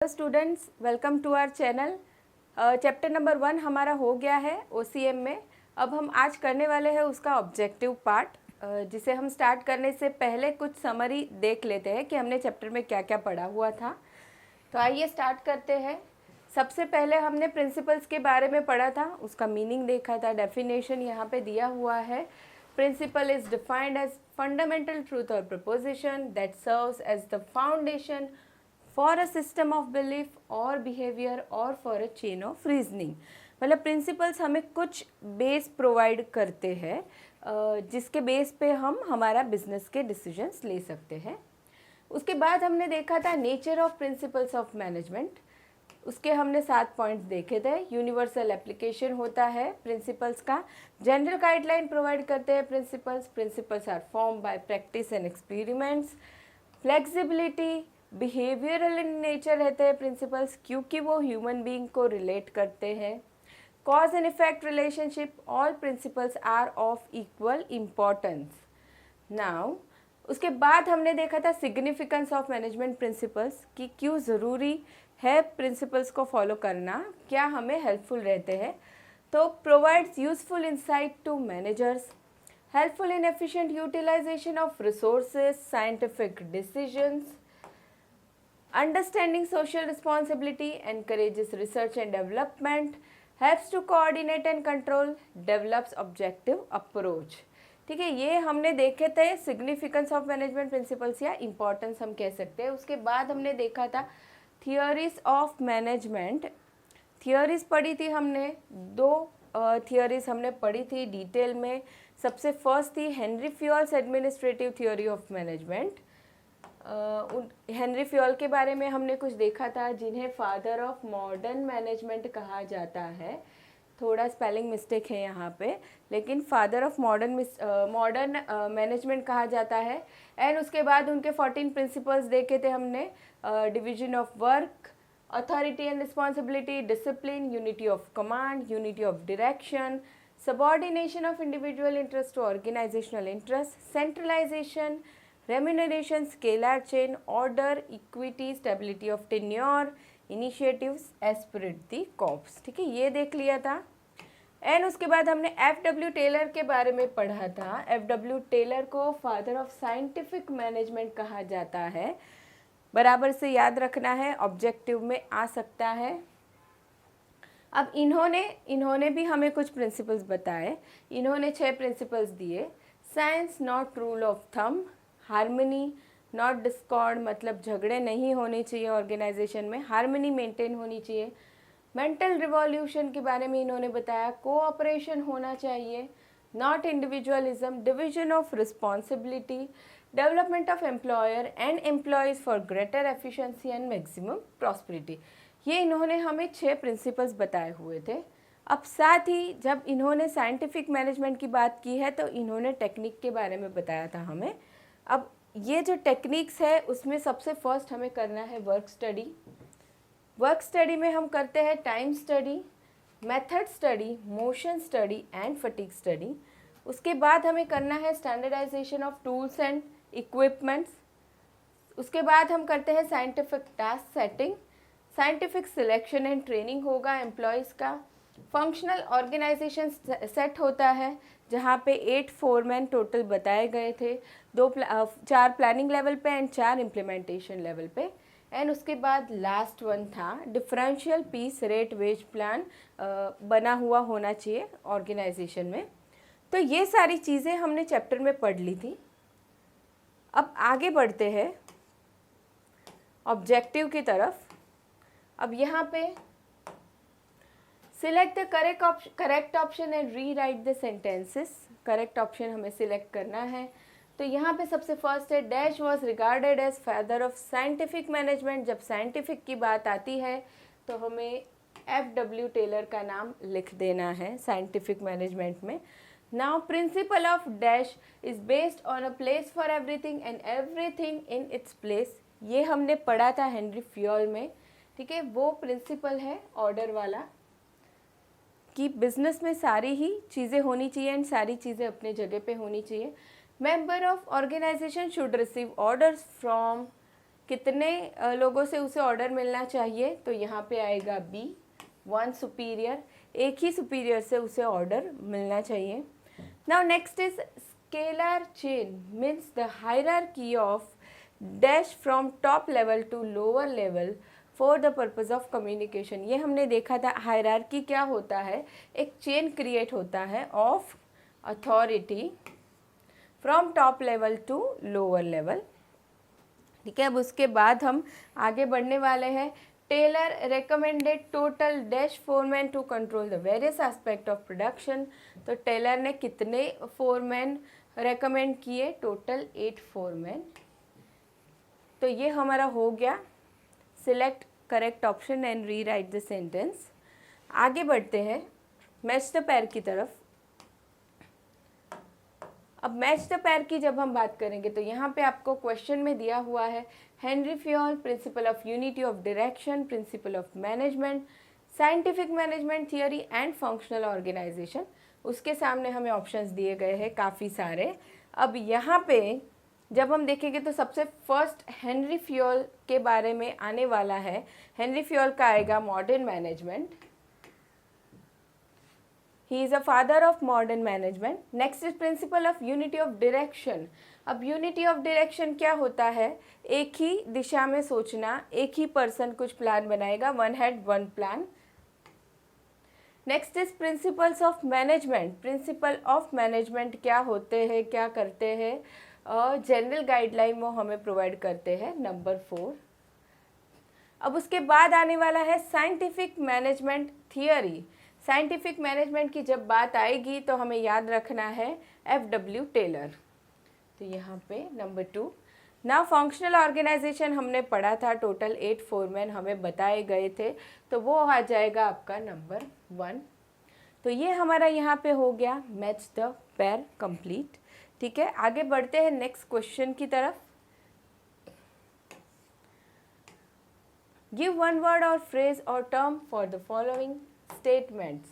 Students, welcome to our channel. Chapter number 1 हमारा हो गया है OCM में। अब हम आज करने वाले हैं उसका ऑब्जेक्टिव पार्ट, जिसे हम स्टार्ट करने से पहले कुछ समरी देख लेते हैं कि हमने चैप्टर में क्या क्या पढ़ा हुआ था। तो आइए स्टार्ट करते हैं। सबसे पहले हमने प्रिंसिपल्स के बारे में पढ़ा था, उसका मीनिंग देखा था। डेफिनेशन यहाँ पे दिया हुआ है। Principle is defined as fundamental truth और proposition that serves as the foundation for a system of belief और बिहेवियर और for a chain of reasoning. मतलब प्रिंसिपल्स हमें कुछ बेस प्रोवाइड करते हैं, जिसके बेस पे हम हमारा बिजनेस के डिसीजंस ले सकते हैं। उसके बाद हमने देखा था nature of principles of management. उसके हमने 7 पॉइंट्स देखे थे। यूनिवर्सल एप्लीकेशन होता है प्रिंसिपल्स का, जनरल गाइडलाइन प्रोवाइड करते हैं principles are form by practice and experiments. Flexibility, behavioural in nature रहते हैं प्रिंसिपल्स, क्योंकि वो ह्यूमन बीइंग को रिलेट करते हैं। Cause and effect relationship, all principles are of equal importance. Now उसके बाद हमने देखा था सिग्निफिकेंस ऑफ मैनेजमेंट प्रिंसिपल्स, कि क्यों ज़रूरी है प्रिंसिपल्स को फॉलो करना, क्या हमें हेल्पफुल रहते हैं। तो provides useful insight to managers, helpful in efficient utilisation of resources, scientific decisions, understanding social responsibility, encourages research and development, helps to coordinate and control, develops objective approach। ठीक है, ये हमने देखे थे सिग्निफिकेंस ऑफ मैनेजमेंट प्रिंसिपल्स या importance हम कह सकते हैं। उसके बाद हमने देखा था थियोरीज ऑफ मैनेजमेंट। थियोरीज पढ़ी थी हमने, 2 थियोरीज हमने पढ़ी थी डिटेल में। सबसे फर्स्ट थी Henry Fayol's administrative theory of management. Henry Fayol के बारे में हमने कुछ देखा था, जिन्हें फादर ऑफ मॉडर्न मैनेजमेंट कहा जाता है। थोड़ा स्पेलिंग मिस्टेक है यहाँ पे, लेकिन फादर ऑफ मॉडर्न मैनेजमेंट कहा जाता है। एंड उसके बाद उनके 14 प्रिंसिपल्स देखे थे हमने। Division of work, authority and responsibility, discipline, unity of command, unity of direction, subordination of individual interest to organisational interest, centralisation, remuneration, scalar chain, order, equity, stability of tenure, initiatives, aspirate the corps। ठीक है, ये देख लिया था। And उसके बाद हमने FW Taylor के बारे में पढ़ा था। FW टेलर को फादर ऑफ साइंटिफिक मैनेजमेंट कहा जाता है। बराबर से याद रखना है, ऑब्जेक्टिव में आ सकता है। अब इन्होंने भी हमें कुछ प्रिंसिपल्स बताए। इन्होंने 6 प्रिंसिपल्स दिए। Science not rule of thumb, harmony not Discord, मतलब झगड़े नहीं होने चाहिए ऑर्गेनाइजेशन में, हार्मनी मेंटेन होनी चाहिए। मेंटल रिवॉल्यूशन के बारे में इन्होंने बताया, कोऑपरेशन होना चाहिए, not individualism, division of responsibility, development of employer and employees for greater efficiency and maximum prosperity. ये इन्होंने हमें 6 प्रिंसिपल्स बताए हुए थे। अब साथ ही जब इन्होंने साइंटिफिक मैनेजमेंट की बात की है, तो इन्होंने टेक्निक के बारे में बताया था हमें। अब ये जो टेक्निक्स है, उसमें सबसे फर्स्ट हमें करना है वर्क स्टडी। वर्क स्टडी में हम करते हैं time study, method study, motion study and fatigue study. उसके बाद हमें करना है standardisation of tools and equipments. उसके बाद हम करते हैं scientific task setting, scientific selection and training होगा एम्प्लॉयज़ का। फंक्शनल ऑर्गेनाइजेशन सेट होता है, जहाँ पे 8 फोरमैन टोटल बताए गए थे, 4 प्लानिंग लेवल पे एंड 4 इम्प्लीमेंटेशन लेवल पे। एंड उसके बाद लास्ट वन था differential piece rate wage plan बना हुआ होना चाहिए ऑर्गेनाइजेशन में। तो ये सारी चीज़ें हमने चैप्टर में पढ़ ली थी। अब आगे बढ़ते हैं ऑब्जेक्टिव की तरफ। अब यहाँ पे select the correct option and rewrite the sentences. Correct option हमें सिलेक्ट करना है। तो यहाँ पे सबसे फर्स्ट है, dash was regarded as father of scientific management. जब साइंटिफिक की बात आती है तो हमें FW टेलर का नाम लिख देना है साइंटिफिक मैनेजमेंट में। Now principle of dash is based on a place for everything and everything in its place. ये हमने पढ़ा था हेनरी फ्योल में। ठीक है, वो प्रिंसिपल है ऑर्डर वाला, कि बिजनेस में सारी ही चीज़ें होनी चाहिए एंड सारी चीज़ें अपने जगह पे होनी चाहिए। Member of organisation should receive orders from कितने लोगों से उसे ऑर्डर मिलना चाहिए, तो यहाँ पे आएगा बी, 1 सुपीरियर, एक ही सुपीरियर से उसे ऑर्डर मिलना चाहिए। Now next is scalar chain means the hierarchy of dash from top level to lower level for the purpose of communication. ये हमने देखा था हायरार्की क्या होता है, एक चेन क्रिएट होता है of authority from top level to lower level. ठीक है, अब उसके बाद हम आगे बढ़ने वाले हैं। Taylor recommended total dash foreman to control the various aspect of production. तो टेलर ने कितने फोरमैन रेकमेंड किए, टोटल 8 फोरमैन। तो ये हमारा हो गया। Select correct option and rewrite the sentence. आगे बढ़ते हैं मैच द पेयर की तरफ। अब मैच द पेयर की जब हम बात करेंगे तो यहाँ पे आपको क्वेश्चन में दिया हुआ है Henri Fayol, principle of unity of direction, principle of management, scientific management theory and functional organisation. उसके सामने हमें ऑप्शंस दिए गए हैं काफ़ी सारे। अब यहाँ पे जब हम देखेंगे तो सबसे फर्स्ट हेनरी फ्योल के बारे में आने वाला है। हेनरी फ्योल का आएगा modern management, he is a father of modern management. Next is principal of unity of direction. अब यूनिटी ऑफ डायरेक्शन क्या होता है, एक ही दिशा में सोचना, एक ही पर्सन कुछ प्लान बनाएगा, one head one plan. Next is principles of management. Principal of management क्या होते हैं, क्या करते हैं, जनरल गाइडलाइन वो हमें प्रोवाइड करते हैं, नंबर 4। अब उसके बाद आने वाला है scientific management theory. Scientific management की जब बात आएगी तो हमें याद रखना है FW टेलर, तो यहाँ पे नंबर 2। ना फंक्शनल ऑर्गेनाइजेशन हमने पढ़ा था, टोटल 8 फोरमैन हमें बताए गए थे, तो वो आ जाएगा आपका नंबर 1। तो ये हमारा यहाँ पे हो गया मैच द पेयर कंप्लीट। ठीक है, आगे बढ़ते हैं नेक्स्ट क्वेश्चन की तरफ। Give one word or phrase or term for the following statements.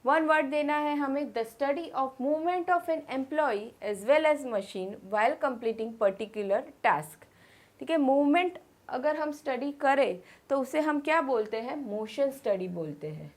One word देना है हमें, the study of movement of an employee as well as machine while completing particular task. ठीक है, मूवमेंट अगर हम study करें तो उसे हम क्या बोलते हैं, मोशन स्टडी बोलते हैं।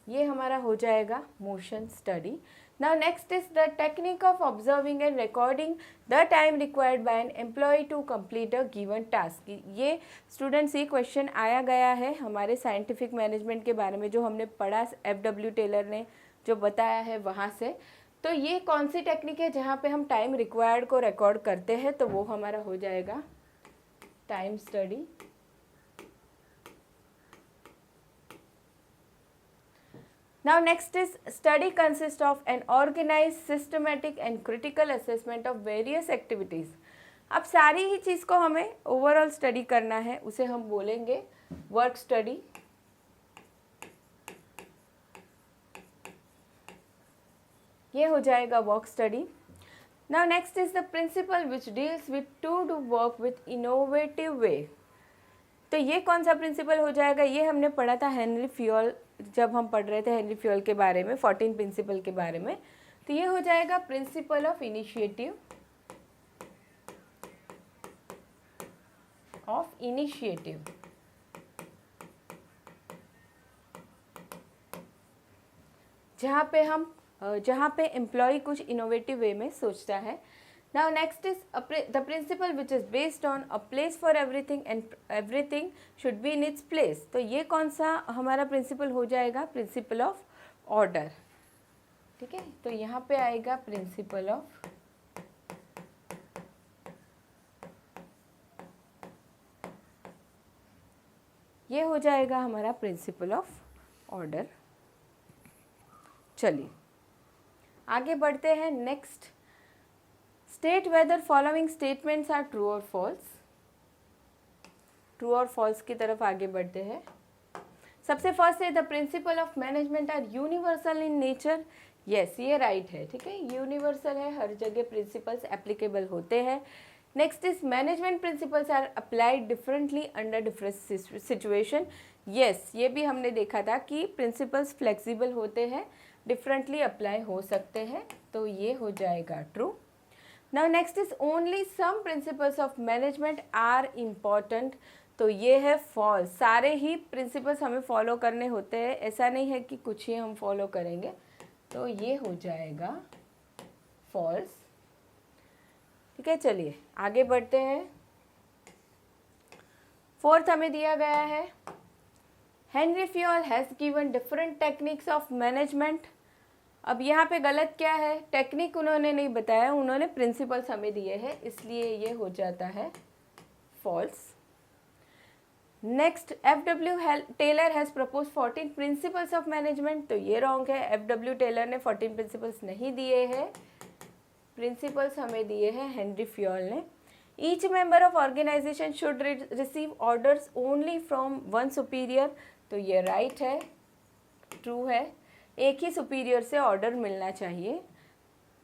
ये हमारा हो जाएगा motion study. Now next is the technique of observing and recording the time required by an employee to complete a given task. ये स्टूडेंट्स ये क्वेश्चन आया गया है हमारे साइंटिफिक मैनेजमेंट के बारे में, जो हमने पढ़ा FW टेलर ने जो बताया है वहाँ से। तो ये कौन सी टेक्निक है जहाँ पे हम टाइम रिक्वायर्ड को रिकॉर्ड करते हैं, तो वो हमारा हो जाएगा time study. Now next is study consists of an organized, systematic and critical assessment of various activities. अब सारी ही चीज़ को हमें ओवरऑल स्टडी करना है, उसे हम बोलेंगे वर्क स्टडी। ये हो जाएगा work study. Now next is the principle which deals with to do work with innovative way. तो ये कौन सा प्रिंसिपल हो जाएगा, ये हमने पढ़ा था हेनरी फ्योल, जब हम पढ़ रहे थे हेनरी फ्योल के बारे में, 14 प्रिंसिपल के बारे में। तो ये हो जाएगा प्रिंसिपल ऑफ इनिशिएटिव, जहाँ पे एम्प्लॉय कुछ इनोवेटिव वे में सोचता है। Now next is the principle which is based on a place for everything and everything should be in its place. तो ये कौन सा हमारा प्रिंसिपल हो जाएगा, प्रिंसिपल ऑफ ऑर्डर। ठीक है, तो यहाँ पे आएगा प्रिंसिपल ऑफ ये हो जाएगा हमारा प्रिंसिपल ऑफ ऑर्डर। चलिए आगे बढ़ते हैं next. State whether following statements are true or false. True or false की तरफ आगे बढ़ते हैं। सबसे फर्स्ट है the principle of management are universal in nature. Yes, ये राइट है। ठीक है, यूनिवर्सल है, हर जगह प्रिंसिपल्स एप्लीकेबल होते हैं। Next is management principles are applied differently under different situation. Yes, ये भी हमने देखा था कि प्रिंसिपल्स फ्लेक्सिबल होते हैं, डिफरेंटली अप्लाई हो सकते हैं, तो ये हो जाएगा true. Now next is only some principles of management are important, तो ये है फॉल्स। सारे ही प्रिंसिपल्स हमें फॉलो करने होते हैं, ऐसा नहीं है कि कुछ ही हम फॉलो करेंगे, तो ये हो जाएगा फॉल्स। ठीक है, चलिए आगे बढ़ते हैं। फोर्थ हमें दिया गया है Henri Fayol has given different techniques of management. अब यहाँ पे गलत क्या है, टेक्निक उन्होंने नहीं बताया, उन्होंने प्रिंसिपल्स हमें दिए हैं, इसलिए ये हो जाता है false. Next F W. Taylor has propose 14 principles of management, तो ये रॉन्ग है। एफ.डब्ल्यू. टेलर ने 14 प्रिंसिपल्स नहीं दिए हैं, प्रिंसिपल्स हमें दिए हैं हेनरी फ्योल ने। Each member of organisation should receive orders only from one superior, तो ये राइट है, ट्रू है, एक ही सुपीरियर से ऑर्डर मिलना चाहिए।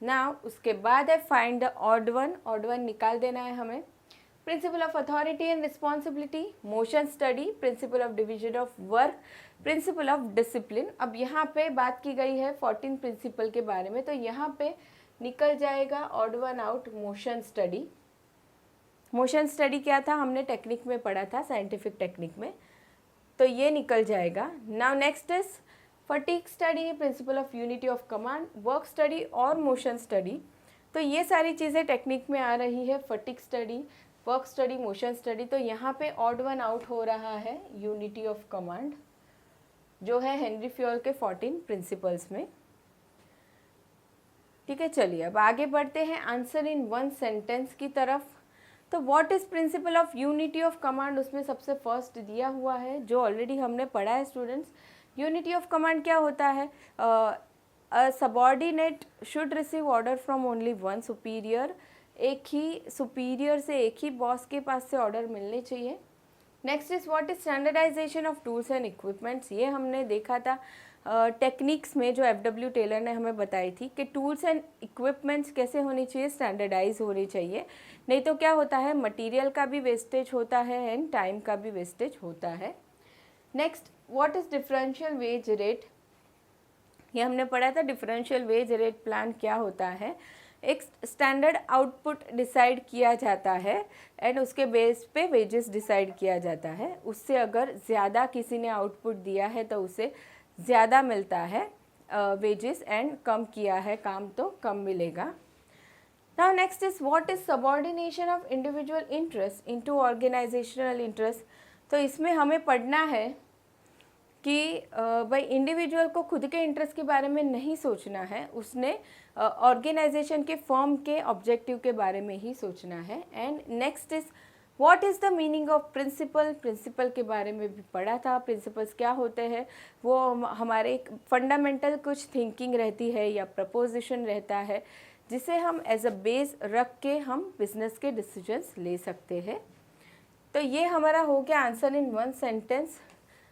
नाउ उसके बाद है फाइंड द ऑड वन निकाल देना है हमें। Principle of authority and responsibility, motion study, principle of division of work, principle of discipline. अब यहाँ पे बात की गई है 14 प्रिंसिपल के बारे में, तो यहाँ पे निकल जाएगा odd one out, motion study. Motion study क्या था, हमने टेक्निक में पढ़ा था, साइंटिफिक टेक्निक में, तो ये निकल जाएगा। Now next is fatigue study, principal of unity of command, work study और मोशन स्टडी, तो ये सारी चीज़ें टेक्निक में आ रही है, fatigue study, work study, motion study. तो यहाँ पे ऑड वन आउट हो रहा है यूनिटी ऑफ कमांड, जो है हेनरी फ्योल के 14 प्रिंसिपल्स में। ठीक है, चलिए अब आगे बढ़ते हैं आंसर इन वन सेंटेंस की तरफ। तो what is principal of unity of command, उसमें सबसे फर्स्ट दिया हुआ है जो ऑलरेडी हमने पढ़ा है स्टूडेंट्स। यूनिटी ऑफ कमांड क्या होता है, a subordinate should receive order from only one superior, एक ही सुपीरियर से, एक ही बॉस के पास से ऑर्डर मिलने चाहिए। Next is what is standardisation of tools and equipments, ये हमने देखा था टेक्निक्स में, जो एफ.डब्ल्यू. टेलर ने हमें बताई थी कि टूल्स एंड इक्विपमेंट्स कैसे होनी चाहिए, स्टैंडर्डाइज होनी चाहिए, नहीं तो क्या होता है मटेरियल का भी वेस्टेज होता है एंड टाइम का भी वेस्टेज होता है। Next what is differential wage rate, ये हमने पढ़ा था, डिफरेंशियल वेज रेट प्लान क्या होता है, एक स्टैंडर्ड आउटपुट डिसाइड किया जाता है एंड उसके बेस पे वेजेस डिसाइड किया जाता है, उससे अगर ज़्यादा किसी ने आउटपुट दिया है तो उसे ज़्यादा मिलता है वेजेस, एंड कम किया है काम तो कम मिलेगा। Now next is what is subordination of individual interest into organisational interest, तो इसमें हमें पढ़ना है कि भाई इंडिविजुअल को खुद के इंटरेस्ट के बारे में नहीं सोचना है, उसने ऑर्गेनाइजेशन के फर्म के ऑब्जेक्टिव के बारे में ही सोचना है। And next is what is the meaning of principle, principle के बारे में भी पढ़ा था, प्रिंसिपल्स क्या होते हैं, वो हमारे एक फंडामेंटल कुछ थिंकिंग रहती है या प्रपोजिशन रहता है जिसे हम एज अ बेस रख के हम बिजनेस के डिसीजंस ले सकते हैं। तो ये हमारा हो गया आंसर इन वन सेंटेंस।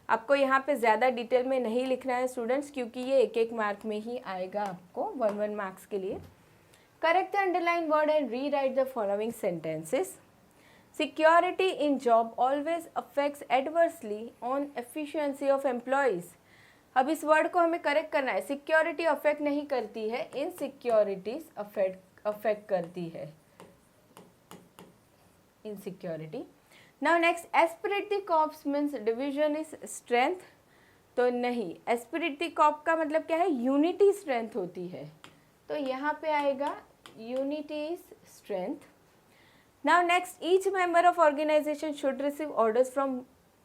आपको यहाँ पे ज़्यादा डिटेल में नहीं लिखना है स्टूडेंट्स, क्योंकि ये एक एक मार्क में ही आएगा आपको 1 मार्क्स के लिए। Correct the underline word and rewrite the following sentences. Security in job always affects adversely on efficiency of employees. अब इस वर्ड को हमें करेक्ट करना है, सिक्योरिटी अफेक्ट नहीं करती है, इनसिक्योरिटीज अफेक्ट करती है, insecurity. Now next, Spirit the corps means division is strength, तो नहीं, एस्पिरिट द कॉर्प का मतलब क्या है, यूनिटी स्ट्रेंथ होती है, तो यहाँ पे आएगा unity is strength. Now next, each member of organization should receive orders from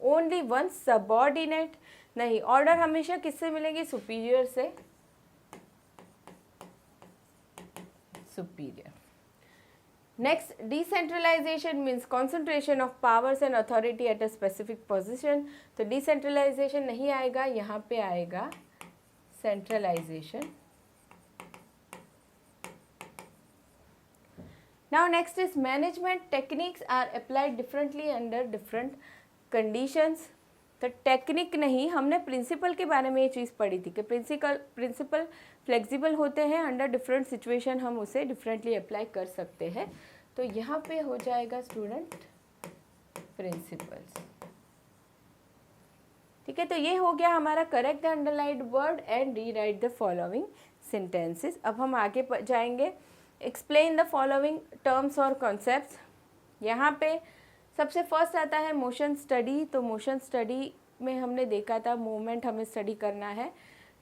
only one subordinate, नहीं, ऑर्डर हमेशा किससे मिलेंगे, सुपीरियर से, superior. Next, decentralisation means concentration of powers and authority at a specific position, तो decentralisation नहीं आएगा, यहाँ पे आएगा centralisation. Now next is management techniques are applied differently under different conditions. तो टेक्निक नहीं, हमने प्रिंसिपल के बारे में ये चीज़ पढ़ी थी कि प्रिंसिपल फ्लेक्सिबल होते हैं, अंडर डिफरेंट सिचुएशन हम उसे डिफरेंटली अप्लाई कर सकते हैं। तो यहाँ पे हो जाएगा स्टूडेंट प्रिंसिपल्स। ठीक है, तो ये हो गया हमारा correct the underlined word and rewrite the following sentences. अब हम आगे जाएंगे। एक्सप्लेन द फॉलोइंग टर्म्स और कॉन्सेप्ट्स। यहाँ पे सबसे फर्स्ट आता है मोशन स्टडी। तो मोशन स्टडी में हमने देखा था मूवमेंट हमें स्टडी करना है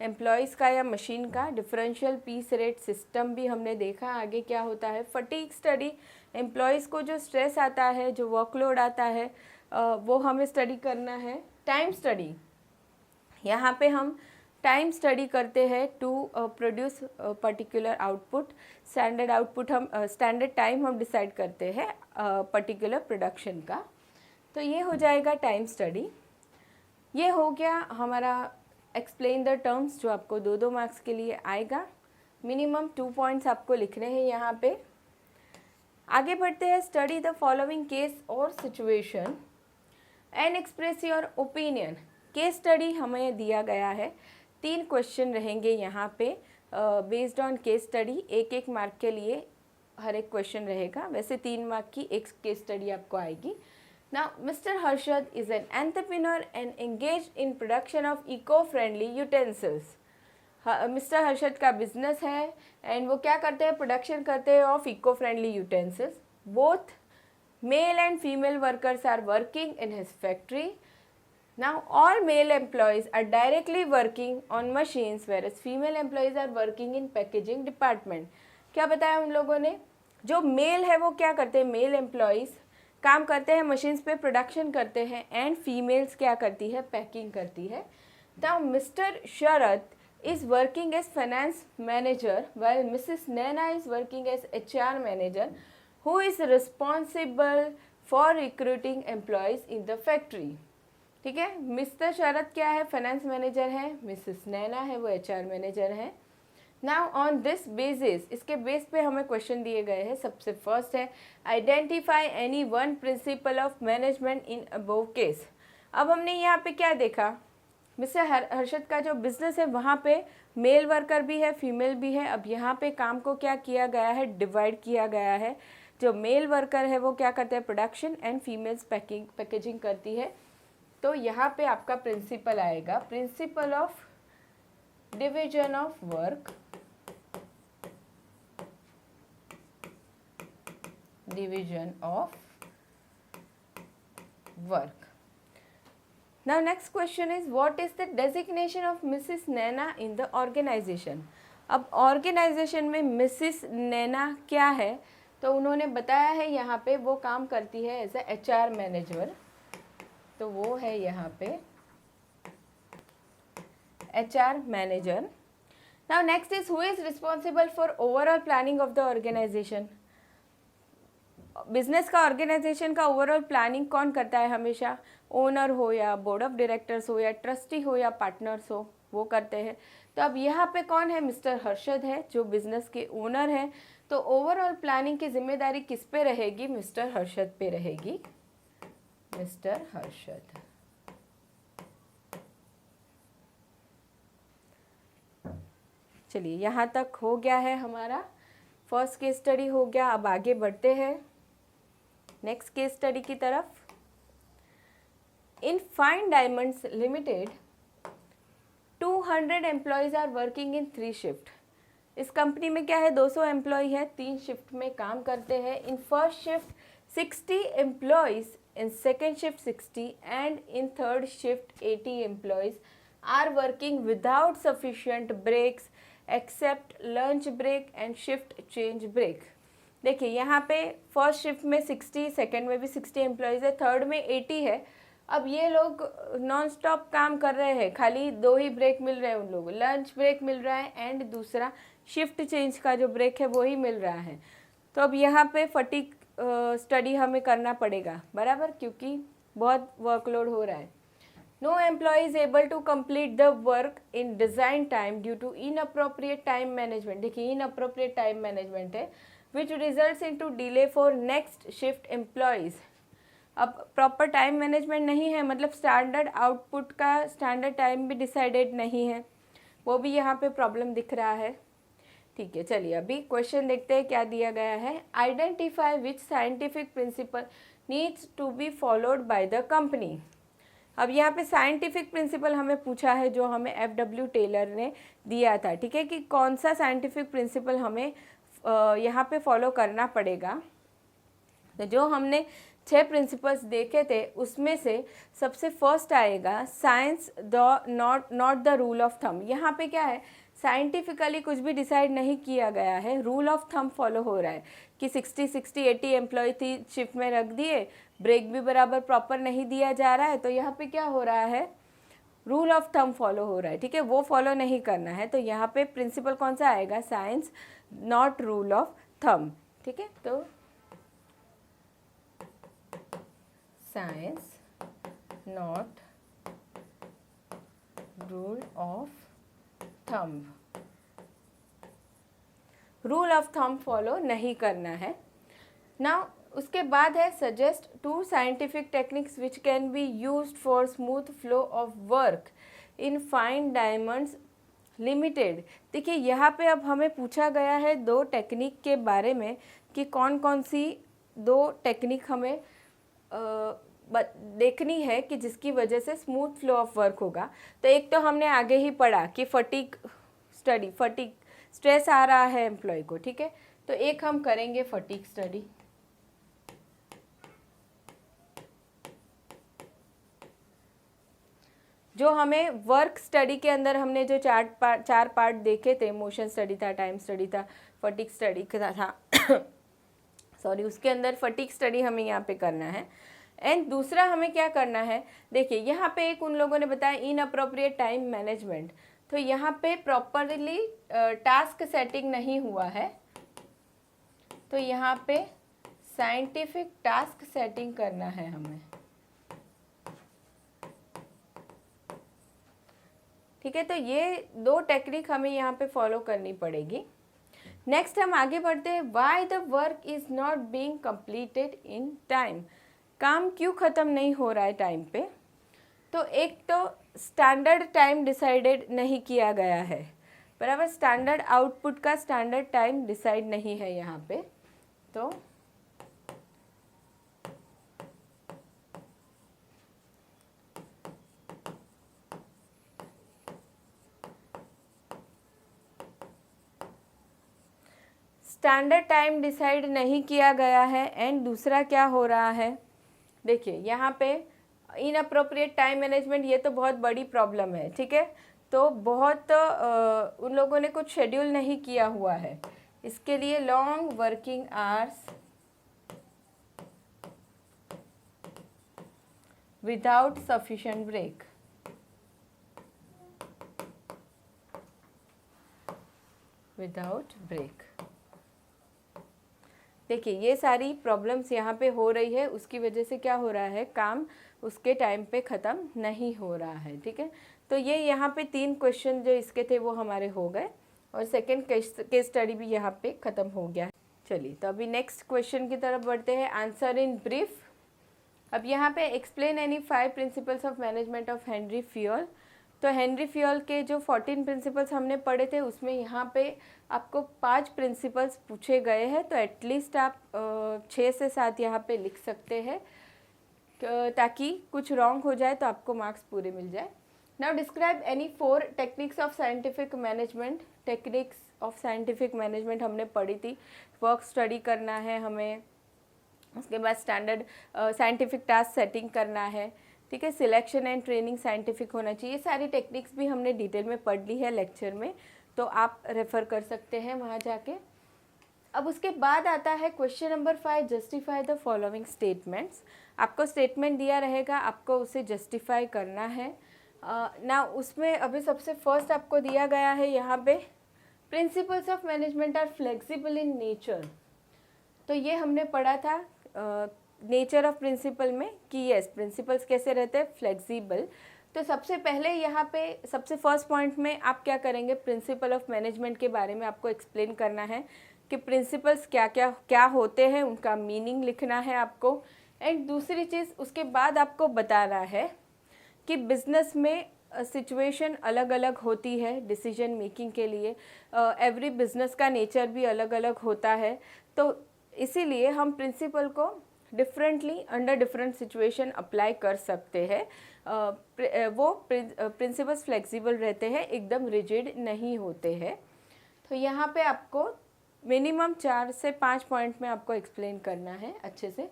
एम्प्लॉयज़ का या मशीन का। डिफरेंशियल पीस रेट सिस्टम भी हमने देखा। आगे क्या होता है फटीग स्टडी, एम्प्लॉयज़ को जो स्ट्रेस आता है, जो वर्कलोड आता है, वो हमें स्टडी करना है। टाइम स्टडी, यहाँ पे हम टाइम स्टडी करते हैं to produce particular output. Standard output हम स्टैंडर्ड टाइम हम डिसाइड करते हैं पर्टिकुलर प्रोडक्शन का। तो ये हो जाएगा टाइम स्टडी। ये हो गया हमारा एक्सप्लेन द टर्म्स, जो आपको 2 मार्क्स के लिए आएगा। मिनिमम 2 पॉइंट्स आपको लिखने हैं यहाँ पे। आगे बढ़ते हैं। स्टडी द फॉलोइंग केस और situation and express your opinion. Case study हमें दिया गया है, 3 क्वेश्चन रहेंगे यहाँ पे based on case study. 1 mark के लिए हर एक क्वेश्चन रहेगा। वैसे 3 मार्क की एक केस स्टडी आपको आएगी। Now, Mr. Harshad is an entrepreneur and engaged in production of eco-friendly utensils. Mister Harshad का बिजनेस है एंड वो क्या करते हैं, प्रोडक्शन करते हैं of eco friendly utensils. Both male and female workers are working in his factory. Now all male employees are directly working on machines whereas female employees are working in packaging department. क्या बताया उन लोगों ने, जो mail है वो क्या करते हैं, मेल एम्प्लॉयज़ काम करते हैं मशीन्स पे, प्रोडक्शन करते हैं, एंड फीमेल्स क्या करती है, पैकिंग करती है। Now mister Sharad is working as finance manager while Mrs. Naina is working as HR manager who is responsible for recruiting employees in the factory. ठीक है, मिस्टर शरद क्या है, फाइनेंस मैनेजर है, मिसेस नैना है वो HR मैनेजर है। Now on this basis, इसके base पे हमें क्वेश्चन दिए गए हैं। सबसे फर्स्ट है identify any one principal of management in above case. अब हमने यहाँ पे क्या देखा, मिस्टर हर्षद का जो बिजनेस है वहाँ पे मेल वर्कर भी है, फीमेल भी है। अब यहाँ पे काम को क्या किया गया है, डिवाइड किया गया है। जो मेल वर्कर है वो क्या करते हैं, प्रोडक्शन, एंड फीमेल्स पैकेजिंग करती है। तो यहाँ पे आपका प्रिंसिपल आएगा, principle of division of work, division of work. Now next question is what is the designation of Mrs. Naina in the organization? अब organization में Mrs. Naina क्या है, तो उन्होंने बताया है यहाँ पे वो काम करती है एज ए HR मैनेजर। तो वो है यहाँ पे HR manager. Now next is who is responsible for overall planning of the organization? Business का, ऑर्गेनाइजेशन का ओवरऑल प्लानिंग कौन करता है हमेशा, ओनर हो या बोर्ड ऑफ डायरेक्टर्स हो या ट्रस्टी हो या पार्टनर्स हो, वो करते हैं। तो अब यहाँ पे कौन है, मिस्टर हर्षद है जो बिजनेस के ओनर हैं। तो ओवरऑल प्लानिंग की जिम्मेदारी किस पे रहेगी, मिस्टर हर्षद पे रहेगी, मिस्टर हर्षद। चलिए यहाँ तक हो गया है हमारा फर्स्ट केस स्टडी हो गया। अब आगे बढ़ते हैं नेक्स्ट केस स्टडी की तरफ। In Fine Diamonds Limited 200 employees are working in 3 shift. इस कंपनी में क्या है, 200 एम्प्लॉय है, 3 शिफ्ट में काम करते हैं। In first shift 60 employees, in second shift 60 and in third shift 80 employees are working without sufficient breaks except lunch break and shift change break. देखिए यहाँ पे फर्स्ट शिफ्ट में 60, सेकेंड में भी 60 एम्प्लॉयज़ है, थर्ड में 80 है। अब ये लोग नॉन स्टॉप काम कर रहे हैं, खाली 2 ही ब्रेक मिल रहे हैं उन लोगों, लंच ब्रेक मिल रहा है एंड दूसरा शिफ्ट चेंज का जो ब्रेक है वो ही मिल रहा है। तो अब यहाँ पे फटीग स्टडी हमें करना पड़ेगा बराबर, क्योंकि बहुत वर्कलोड हो रहा है। No employee is able to complete the work in design time due to inappropriate time management. देखिए इनअप्रोप्रिएट टाइम मैनेजमेंट है which results into delay for next shift employees। अब प्रॉपर टाइम मैनेजमेंट नहीं है, मतलब standard output का standard time भी decided नहीं है, वो भी यहाँ पे प्रॉब्लम दिख रहा है। ठीक है, चलिए अभी क्वेश्चन देखते हैं क्या दिया गया है। Identify which scientific principle needs to be followed by the company. अब यहाँ पे साइंटिफिक प्रिंसिपल हमें पूछा है, जो हमें FW टेलर ने दिया था, ठीक है, कि कौन सा साइंटिफिक प्रिंसिपल हमें यहाँ पे फॉलो करना पड़ेगा। तो जो हमने 6 प्रिंसिपल्स देखे थे उसमें से सबसे फर्स्ट आएगा science not the rule of thumb. यहाँ पे क्या है, साइंटिफिकली कुछ भी डिसाइड नहीं किया गया है, रूल ऑफ थंब फॉलो हो रहा है कि 60-80 एम्प्लॉय थी, शिफ्ट में रख दिए, ब्रेक भी बराबर प्रॉपर नहीं दिया जा रहा है, तो यहाँ पे क्या हो रहा है, रूल ऑफ थंब फॉलो हो रहा है, ठीक है, वो फॉलो नहीं करना है। तो यहाँ पे प्रिंसिपल कौन सा आएगा, science not rule of thumb, ठीक है। तो science not rule of thumb, rule of thumb follow नहीं करना है। नाउ उसके बाद है suggest 2 scientific techniques which can be used for smooth flow of work in Fine Diamonds limited. देखिए यहाँ पे अब हमें पूछा गया है 2 टेक्निक के बारे में कि कौन कौन सी 2 टेक्निक हमें देखनी है कि जिसकी वजह से स्मूथ फ्लो ऑफ वर्क होगा। तो एक तो हमने आगे ही पढ़ा कि फटीग स्टडी, फटीग स्ट्रेस आ रहा है एम्प्लॉय को, ठीक है, तो एक हम करेंगे फटीग स्टडी। जो हमें वर्क स्टडी के अंदर हमने जो 4 पार्ट देखे थे, मोशन स्टडी था, टाइम स्टडी था, फटीग स्टडी था सॉरी, उसके अंदर फटीग स्टडी हमें यहाँ पे करना है। एंड दूसरा हमें क्या करना है, देखिए यहाँ पे एक उन लोगों ने बताया इनअप्रोप्रिएट टाइम मैनेजमेंट। तो यहाँ पे प्रॉपरली टास्क सेटिंग नहीं हुआ है, तो यहाँ पे साइंटिफिक टास्क सेटिंग करना है हमें, ठीक है। तो ये 2 टेक्निक हमें यहाँ पे फॉलो करनी पड़ेगी। नेक्स्ट हम आगे बढ़ते हैं, why the work is not being completed in time, काम क्यों ख़त्म नहीं हो रहा है टाइम पे। तो एक तो स्टैंडर्ड टाइम डिसाइडेड नहीं किया गया है, बराबर, स्टैंडर्ड आउटपुट का स्टैंडर्ड टाइम डिसाइड नहीं है यहाँ पे। तो स्टैंडर्ड टाइम डिसाइड नहीं किया गया है। एंड दूसरा क्या हो रहा है, देखिए यहाँ पे इनअप्रोप्रिएट टाइम मैनेजमेंट, ये तो बहुत बड़ी प्रॉब्लम है, ठीक है। तो बहुत उन लोगों ने कुछ शेड्यूल नहीं किया हुआ है, इसके लिए long working hours without sufficient break, without break. देखिए ये सारी प्रॉब्लम्स यहाँ पे हो रही है, उसकी वजह से क्या हो रहा है, काम उसके टाइम पे ख़त्म नहीं हो रहा है, ठीक है। तो ये यहाँ पे 3 क्वेश्चन जो इसके थे वो हमारे हो गए, और सेकंड केस स्टडी भी यहाँ पे ख़त्म हो गया। चलिए तो अभी नेक्स्ट क्वेश्चन की तरफ बढ़ते हैं, आंसर इन ब्रीफ। अब यहाँ पे explain any 5 principles of management of Henry fuel. तो हेनरी फ्यूल के जो 14 प्रिंसिपल्स हमने पढ़े थे उसमें यहाँ पे आपको 5 प्रिंसिपल्स पूछे गए हैं, तो एटलीस्ट आप 6 से 7 यहाँ पे लिख सकते हैं, ताकि कुछ रॉन्ग हो जाए तो आपको मार्क्स पूरे मिल जाए। Now describe any 4 techniques of scientific management. Techniques of scientific management हमने पढ़ी थी, वर्क स्टडी करना है हमें, उसके बाद स्टैंडर्ड साइंटिफिक टास्क सेटिंग करना है, ठीक है, सिलेक्शन एंड ट्रेनिंग साइंटिफिक होना चाहिए। ये सारी टेक्निक्स भी हमने डिटेल में पढ़ ली है लेक्चर में, तो आप रेफ़र कर सकते हैं वहाँ जाके। अब उसके बाद आता है question number 5, justify the following statements. आपको स्टेटमेंट दिया रहेगा, आपको उसे जस्टिफाई करना है ना। उसमें अभी सबसे फर्स्ट आपको दिया गया है यहाँ पे, principles of management are flexible in nature. तो ये हमने पढ़ा था नेचर ऑफ प्रिंसिपल में कि यस प्रिंसिपल्स कैसे रहते हैं, फ्लेक्सिबल। तो सबसे पहले यहाँ पे सबसे फर्स्ट पॉइंट में आप क्या करेंगे, प्रिंसिपल ऑफ मैनेजमेंट के बारे में आपको एक्सप्लेन करना है कि प्रिंसिपल्स क्या होते हैं, उनका मीनिंग लिखना है आपको। एंड दूसरी चीज़ उसके बाद आपको बताना है कि बिजनेस में सिचुएशन अलग अलग होती है डिसीजन मेकिंग के लिए, एवरी बिजनेस का नेचर भी अलग अलग होता है, तो इसीलिए हम प्रिंसिपल को differently under different situation apply कर सकते हैं। वो प्रिंसिपल्स फ्लेक्सिबल रहते हैं, एकदम रिजिड नहीं होते हैं। तो यहाँ पे आपको मिनिमम 4 से 5 पॉइंट में आपको एक्सप्लेन करना है अच्छे से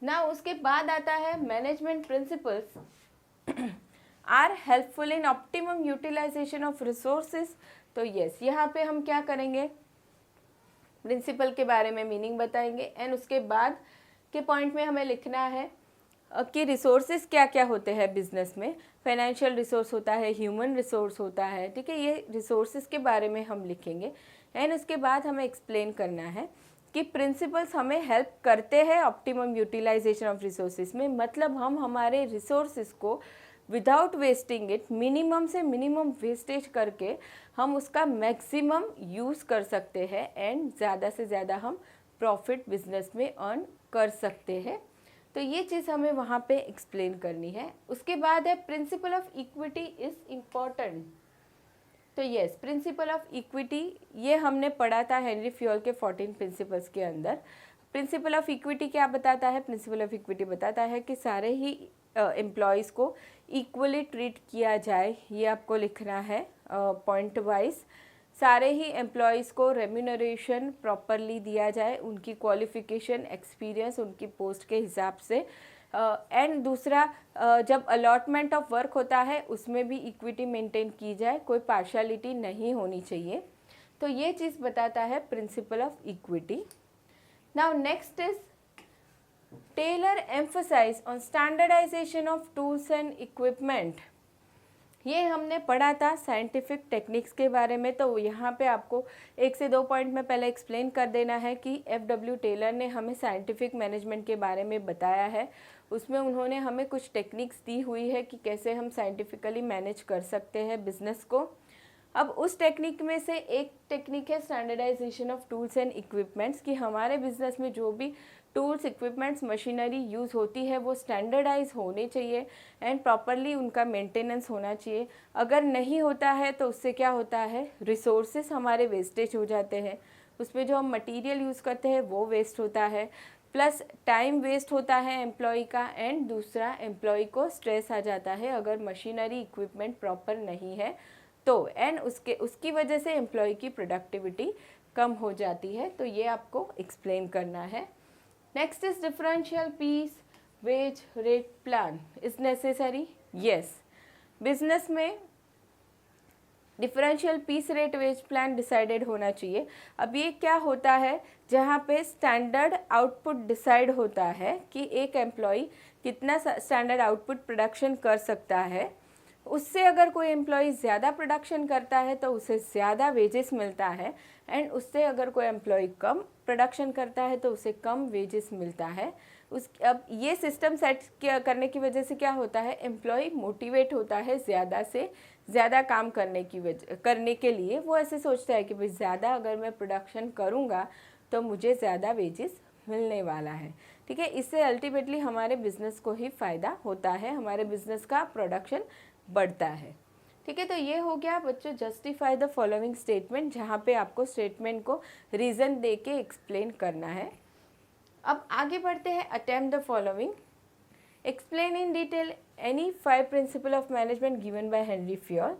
ना। उसके बाद आता है management principles are helpful in optimum utilisation of resources. तो यस, यहाँ पे हम क्या करेंगे, प्रिंसिपल के बारे में मीनिंग बताएंगे एंड उसके बाद के पॉइंट में हमें लिखना है कि रिसोर्सेज क्या क्या होते हैं बिजनेस में। फाइनेंशियल रिसोर्स होता है, ह्यूमन रिसोर्स होता है, ठीक है, ये रिसोर्सेज के बारे में हम लिखेंगे एंड उसके बाद हमें एक्सप्लेन करना है कि प्रिंसिपल्स हमें हेल्प करते हैं ऑप्टिमम यूटिलाइजेशन ऑफ रिसोर्सेज में। मतलब हम हमारे रिसोर्सेज को विदाउट वेस्टिंग इट, मिनिमम से मिनिमम वेस्टेज करके हम उसका मैक्सिमम यूज़ कर सकते हैं एंड ज़्यादा से ज़्यादा हम प्रॉफिट बिजनेस में अर्न कर सकते हैं। तो ये चीज़ हमें वहाँ पे एक्सप्लेन करनी है। उसके बाद है principle of equity is important. तो यस, प्रिंसिपल ऑफ इक्विटी ये हमने पढ़ा था हेनरी फ्योल के 14 प्रिंसिपल्स के अंदर। प्रिंसिपल ऑफ इक्विटी क्या बताता है? प्रिंसिपल ऑफ इक्विटी बताता है कि सारे ही एम्प्लॉयज़ को इक्वली ट्रीट किया जाए। ये आपको लिखना है पॉइंट वाइज। सारे ही एम्प्लॉयज़ को रेम्यूनरेशन प्रॉपरली दिया जाए, उनकी क्वालिफ़िकेशन, एक्सपीरियंस, उनकी पोस्ट के हिसाब से। एंड दूसरा, जब अलॉटमेंट ऑफ वर्क होता है उसमें भी इक्विटी मेंटेन की जाए, कोई पार्शियलिटी नहीं होनी चाहिए। तो ये चीज़ बताता है principle of equity. Now next is Taylor emphasise on standardisation of tools and equipment. ये हमने पढ़ा था साइंटिफिक टेक्निक्स के बारे में। तो यहाँ पे आपको 1 से 2 पॉइंट में पहले एक्सप्लेन कर देना है कि FW टेलर ने हमें साइंटिफिक मैनेजमेंट के बारे में बताया है। उसमें उन्होंने हमें कुछ टेक्निक्स दी हुई है कि कैसे हम साइंटिफिकली मैनेज कर सकते हैं बिजनेस को। अब उस टेक्निक में से एक टेक्निक है standardisation of tools and equipments, कि हमारे बिजनेस में जो भी टूल्स, इक्विपमेंट्स, मशीनरी यूज़ होती है वो स्टैंडर्डाइज होने चाहिए एंड प्रॉपरली उनका मेंटेनेंस होना चाहिए। अगर नहीं होता है तो उससे क्या होता है, रिसोर्सेज हमारे वेस्टेज हो जाते हैं, उसमें जो हम मटेरियल यूज़ करते हैं वो वेस्ट होता है, प्लस टाइम वेस्ट होता है एम्प्लॉय का, एंड दूसरा एम्प्लॉय को स्ट्रेस आ जाता है अगर मशीनरी इक्विपमेंट प्रॉपर नहीं है तो, एंड उसकी वजह से एम्प्लॉय की प्रोडक्टिविटी कम हो जाती है। तो ये आपको एक्सप्लेन करना है। Next is differential piece wage rate plan is necessary. Yes, business में differential piece rate wage plan decided होना चाहिए। अब ये क्या होता है, जहाँ पे स्टैंडर्ड आउटपुट डिसाइड होता है कि एक एम्प्लॉय कितना स्टैंडर्ड आउटपुट प्रोडक्शन कर सकता है, उससे अगर कोई एम्प्लॉय ज़्यादा प्रोडक्शन करता है तो उसे ज़्यादा वेजेस मिलता है, एंड उससे अगर कोई एम्प्लॉय कम प्रोडक्शन करता है तो उसे कम वेजेस मिलता है। अब ये सिस्टम सेट करने की वजह से क्या होता है, एम्प्लॉय मोटिवेट होता है ज़्यादा से ज़्यादा काम करने के लिए। वो ऐसे सोचता है कि भाई ज़्यादा अगर मैं प्रोडक्शन करूँगा तो मुझे ज़्यादा वेजेस मिलने वाला है, ठीक है। इससे अल्टीमेटली हमारे बिज़नेस को ही फ़ायदा होता है, हमारे बिज़नेस का प्रोडक्शन बढ़ता है, ठीक है। तो ये हो गया बच्चों जस्टिफाई द फॉलोइंग स्टेटमेंट, जहाँ पे आपको स्टेटमेंट को रीज़न दे के एक्सप्लेन करना है। अब आगे बढ़ते हैं, attempt the following, explain in detail any 5 principal of management given by Henry Fayol.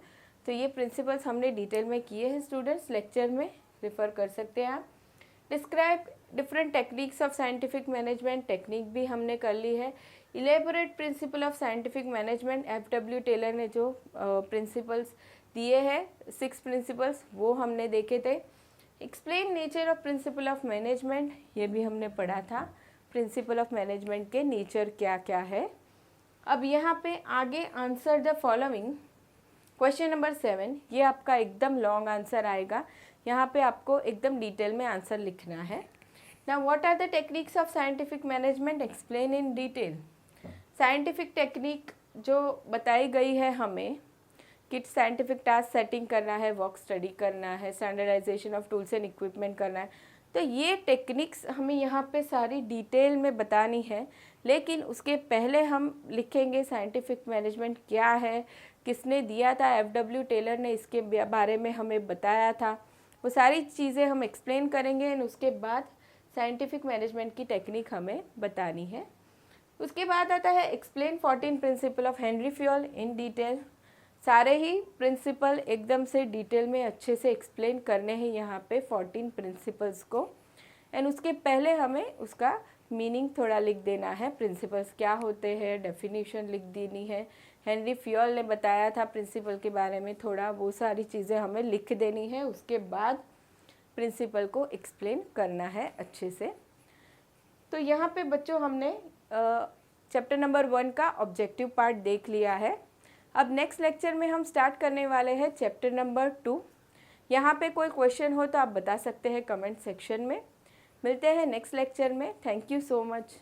तो ये प्रिंसिपल्स हमने डिटेल में किए हैं स्टूडेंट्स, लेक्चर में रेफर कर सकते हैं आप। Describe different techniques of scientific management, technique भी हमने कर ली है। Elaborate principle of scientific management, FW Taylor ने जो प्रिंसिपल्स दिए हैं 6 प्रिंसिपल्स वो हमने देखे थे। Explain nature of principal of management, ये भी हमने पढ़ा था, प्रिंसिपल ऑफ मैनेजमेंट के नेचर क्या क्या है। अब यहाँ पे आगे answer the following, question number 7, ये आपका एकदम लॉन्ग आंसर आएगा, यहाँ पे आपको एकदम डिटेल में आंसर लिखना है। Now what are the techniques of scientific management, explain in detail. Scientific technique जो बताई गई है हमें कि साइंटिफिक टास्क सेटिंग करना है, वर्क स्टडी करना है, standardisation of tools and equipment करना है, तो ये टेक्निक्स हमें यहाँ पे सारी डिटेल में बतानी है। लेकिन उसके पहले हम लिखेंगे साइंटिफिक मैनेजमेंट क्या है, किसने दिया था, FW टेलर ने इसके बारे में हमें बताया था, वो सारी चीज़ें हम एक्सप्लेन करेंगे। एंड उसके बाद साइंटिफिक मैनेजमेंट की टेक्निक हमें बतानी है। उसके बाद आता है explain 14 principle of Henry fuel in detail. सारे ही प्रिंसिपल एकदम से डिटेल में अच्छे से एक्सप्लेन करने हैं यहाँ पे 14 प्रिंसिपल्स को। एंड उसके पहले हमें उसका मीनिंग थोड़ा लिख देना है, प्रिंसिपल्स क्या होते हैं, डेफिनेशन लिख देनी है। हेनरी फ्यूल ने बताया था प्रिंसिपल के बारे में थोड़ा, वो सारी चीज़ें हमें लिख देनी है। उसके बाद प्रिंसिपल को एक्सप्लेन करना है अच्छे से। तो यहाँ पे बच्चों हमने चैप्टर नंबर 1 का ऑब्जेक्टिव पार्ट देख लिया है। अब नेक्स्ट लेक्चर में हम स्टार्ट करने वाले हैं चैप्टर नंबर 2। यहाँ पे कोई क्वेश्चन हो तो आप बता सकते हैं कमेंट सेक्शन में। मिलते हैं नेक्स्ट लेक्चर में। Thank you so much.